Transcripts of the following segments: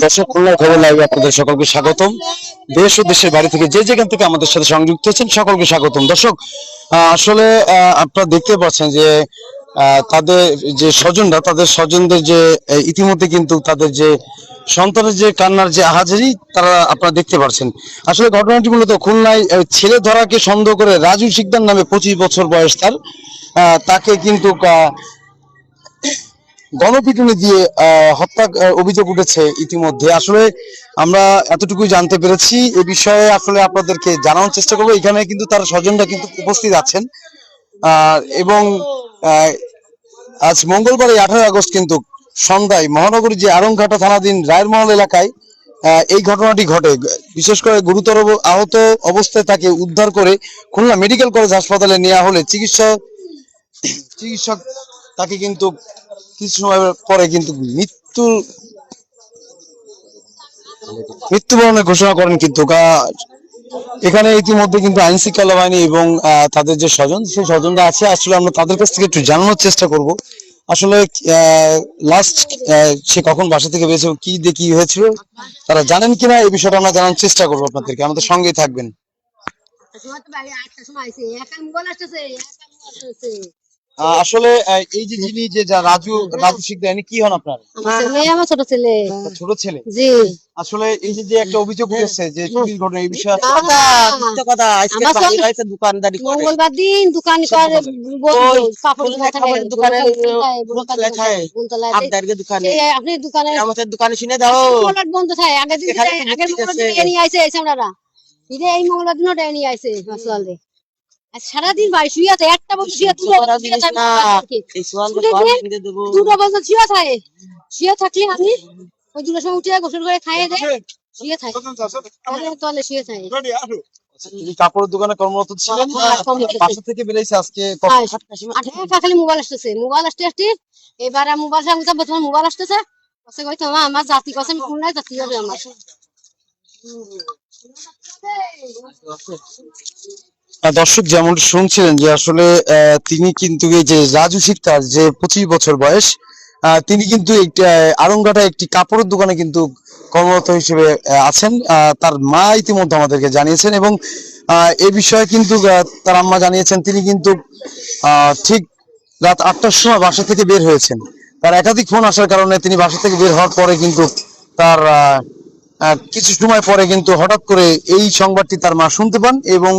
দর্শক, খুলনার খবর লাইভে আপনাদের সকলকে স্বাগতম। দেশ ও দেশের বাইরে থেকে যে যেখান থেকে আমাদের সাথে সংযুক্ত হচ্ছেন সকলকে স্বাগতম। দর্শক, আসলে আপনারা দেখতে পাচ্ছেন যে তাদের যে স্বজনরা, তাদের স্বজনদের যে ইতিমধ্যে কিন্তু তাদের যে সন্তানের যে কান্নার যে আহাজারি তারা আপনারা দেখতে পাচ্ছেন। আসলে ঘটনাটি মূলত খুলনায় ছেলে ধরাকে সন্দেহ করে রাজু শিকদার নামে 25 বছর বয়স তার, তাকে কিন্তু গণপিটুনি দিয়ে হত্যা অভিযোগ উঠেছে ইতিমধ্যে। আসলে আমরা এতটুকুই জানতে পেরেছি, এ বিষয়ে আসলে আপনাদেরকে জানানোর চেষ্টা করবো। এখানে কিন্তু তার স্বজনরা কিন্তু উপস্থিত আছেন এবং আজ মঙ্গলবার 18 আগস্ট কিন্তু সন্ধ্যায় মহানগরীর যে আরংঘাটা থানাধীন রায়েরমহল এলাকায় এই ঘটনাটি ঘটে। বিশেষ করে গুরুতর আহত অবস্থায় তাকে উদ্ধার করে খুলনা মেডিকেল কলেজ হাসপাতালে নেওয়া হলে চিকিৎসক তাকে কিন্তু কিছু সময় পরে কিন্তু মৃত্যুবরণের ঘোষণা করেন। কিন্তু এখানে ইতিমধ্যে কিন্তু আইন শৃঙ্খলা বাহিনী এবং তাদের যে স্বজন, সেই স্বজনরা আছে। আসলে আমরা তাদের কাছ থেকে একটু জানানোর চেষ্টা করব আসলে লাস্ট সে কখন বাসা থেকে বেরিয়েছে, কি দিয়ে কি হয়েছিল, তারা জানেন কিনা এই বিষয়টা আমরা জানার চেষ্টা করবো আপনাদেরকে। আমাদের সঙ্গেই থাকবেন। আসলে এই যে যিনি যে রাজু শিকদার, ইনি কি হন আপনার? আমার ছোট ছেলে। ছোট ছেলে? জি। আসলে এই যে একটা অভিযোগ উঠেছে যে চুরির ঘটনা, এই বিষয়ে দোকানদারি মঙ্গলবার দিন দোকান করে আপনি দোকানে আমাদের দোকানে শুনে দাও বন্ধ থাকে। আগের দিন নিয়ে আইসে আমরা এই মঙ্গলবার দিনও নিয়ে আইসে আসলে সারাদিন বাড়ি শুয়ে আছে। একটা বছর দুটো বছর শুয়ে থাকে। শুয়ে থাকলে আমি ওই দুটোর সময় উঠে গোসল করে খাইয়ে দেয়, শুয়ে থাকে তলে শুয়ে থাকে। কাপড়ের দোকানে কর্মরত ছিলেন, বাসা থেকে বেরিয়েছে আজকে খালি মোবাইল আসতেছে। মোবাইল আসতে আসতে এবার মোবাইল তোমার মোবাইল আসতেছে আমার জাতি কথা আমি কোন জাতি হবে আমার। দর্শক, যেমন শুনছিলেন যে আসলে তিনি কিন্তু এই যে রাজু শিকদার, যে 25 বছর বয়স, তিনি কিন্তু আরংঘাটা একটি কাপড়ের দোকানে কিন্তু কর্মরত হিসেবে আছেন। তার মা ইতিমধ্যে আমাদেরকে জানিয়েছেন এবং এই বিষয়ে কিন্তু তার আম্মা জানিয়েছেন তিনি কিন্তু ঠিক রাত 8টার সময় বাসা থেকে বের হয়েছেন। তার একাধিক ফোন আসার কারণে তিনি বাসা থেকে বের হওয়ার পরে কিন্তু তার কিছু সময় পরে কিন্তু হঠাৎ করে এই সংবাদটি তার মা শুনতে পান এবং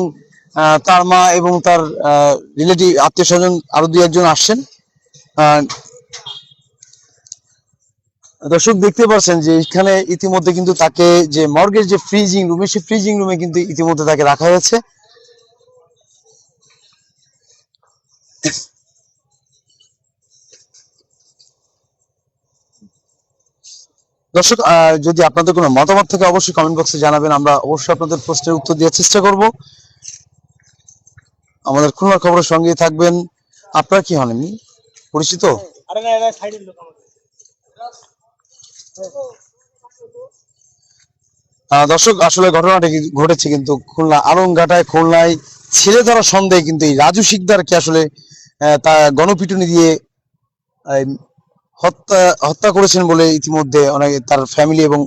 তার মা এবং তার রিলেটিভ আত্মীয় স্বজন আরো 2-1 জন আসছেন। দর্শক, দেখতে পাচ্ছেন যে এখানে ইতিমধ্যে কিন্তু তাকে যে মর্গের যে ফ্রিজিং রুমে, সেই ফ্রিজিং রুমে কিন্তু ইতিমধ্যে তাকে রাখা হয়েছে। দর্শক, যদি আপনাদের কোনো মতামত থাকে অবশ্যই কমেন্ট বক্সে জানাবেন। আমরা অবশ্যই আপনাদের প্রশ্নের উত্তর দেওয়ার চেষ্টা করব। আমাদের খুলনার খবরের সঙ্গেই থাকবেন। আপনারা কি হন, এমনি পরিচিত? দর্শক, আসলে ঘটনাটি ঘটেছে কিন্তু খুলনা আরংঘাটায়। খুলনায় ছেলে ধরা সন্দেহে কিন্তু এই রাজু শিকদারকে আসলে তা গণপিটুনি দিয়ে হত্যা করেছেন বলে ইতিমধ্যে অনেক তার ফ্যামিলি এবং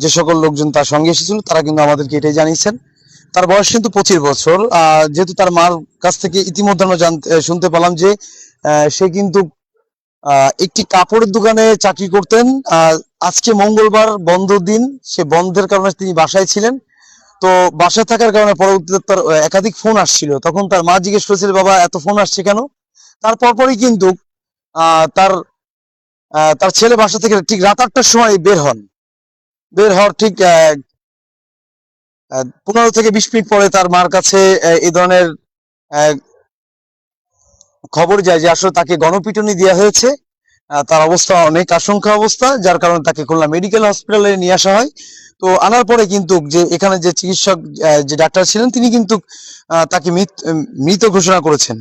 যে সকল লোকজন তার সঙ্গে এসেছিল তারা কিন্তু আমাদেরকে এটাই জানিয়েছেন। তার বয়স কিন্তু 25 বছর। যেহেতু তার মার কাছ থেকে ইতিমধ্যে আমরা শুনতে পেলাম যে সে কিন্তু একটি কাপড়ের দোকানে চাকরি করতেন। আজকে মঙ্গলবার বন্ধ দিন, সে বন্ধের কারণে তিনি বাসায় ছিলেন। তো বাসায় থাকার কারণে পরবর্তীতে তার একাধিক ফোন আসছিল। তখন তার মা জিজ্ঞেস করেছিল, বাবা এত ফোন আসছে কেন? তারপরই কিন্তু তার ছেলে বাসা থেকে ঠিক রাত 8টার সময় বের হওয়ার ঠিক 15 থেকে 20 মিনিট পরে তার মার কাছে এই ধরনের খবর যায় যে আসলে তাকে গণপিটুনি দেওয়া হয়েছে। তার অবস্থা অনেক আশঙ্কা অবস্থা, যার কারণে তাকে খুলনা মেডিকেল হসপিটালে নিয়ে আসা হয়। তো আনার পরে কিন্তু যে এখানে যে চিকিৎসক, যে ডাক্তার ছিলেন, তিনি কিন্তু তাকে মৃত ঘোষণা করেছেন।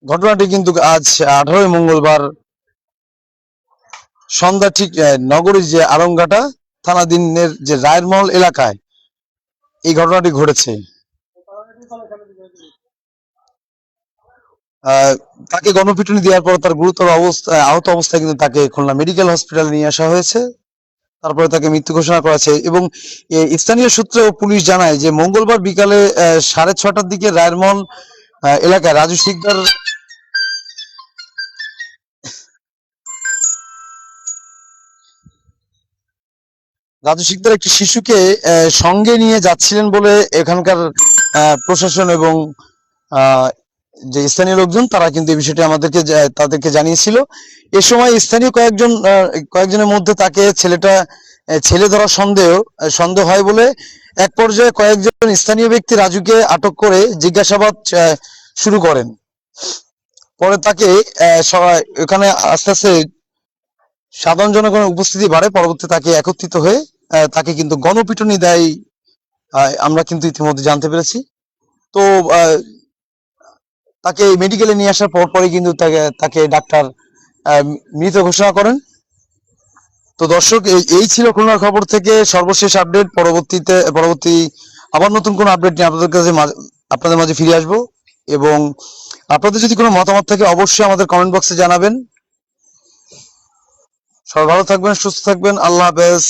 ঘটনাটি কিন্তু আজ 18 মঙ্গলবার সন্ধ্যা ঠিক নগরীর যে আরংঘাটা থানাধীনের যে রায়েরমহল এলাকায় এই ঘটনাটি ঘটেছে। আহ, তাকে গণপিটুনি দেওয়ার পর তার গুরুতর আহত অবস্থায় কিন্তু তাকে খুলনা মেডিকেল হসপিটালে নিয়ে আসা হয়েছে। তারপরে তাকে মৃত্যু ঘোষণা করা হয়েছে। এবং স্থানীয় সূত্রে পুলিশ জানায় যে মঙ্গলবার বিকালে 6:30টার দিকে রায়েরমন এলাকায় রাজু শিকদার একটি শিশুকে সঙ্গে নিয়ে যাচ্ছিলেন বলে এখানকার প্রশাসন এবং আহ, যে স্থানীয় লোকজন তারা কিন্তু এই বিষয়টি তাদেরকে জানিয়েছিল। এ সময় স্থানীয় কয়েকজনের মধ্যে তাকে ছেলে ধরার সন্দেহ হয় বলে এক পর্যায়ে কয়েকজন স্থানীয় ব্যক্তি রাজুকে আটক করে জিজ্ঞাসাবাদ শুরু করেন। পরে তাকে এখানে আস্তে আস্তে সাধারণ জনগণের উপস্থিতি বাড়ে। পরবর্তী তাকে একত্রিত হয়ে তাকে কিন্তু গণপিটুনি দেয়, আমরা কিন্তু ইতিমধ্যে জানতে পেরেছি। তো তাকে মেডিকেলে নিয়ে আসার পরে কিন্তু তাকে ডাক্তার মৃত ঘোষণা করেন। তো দর্শক, এই ছিল খুলনার খবর থেকে সর্বশেষ আপডেট। পরবর্তী আবার নতুন কোনো আপডেট নিয়ে আপনাদের মাঝে ফিরে আসবো। এবং আপনাদের যদি কোনো মতামত থাকে অবশ্যই আমাদের কমেন্ট বক্সে জানাবেন। সবাই ভালো থাকবেন, সুস্থ থাকবেন। আল্লাহ হাফেজ।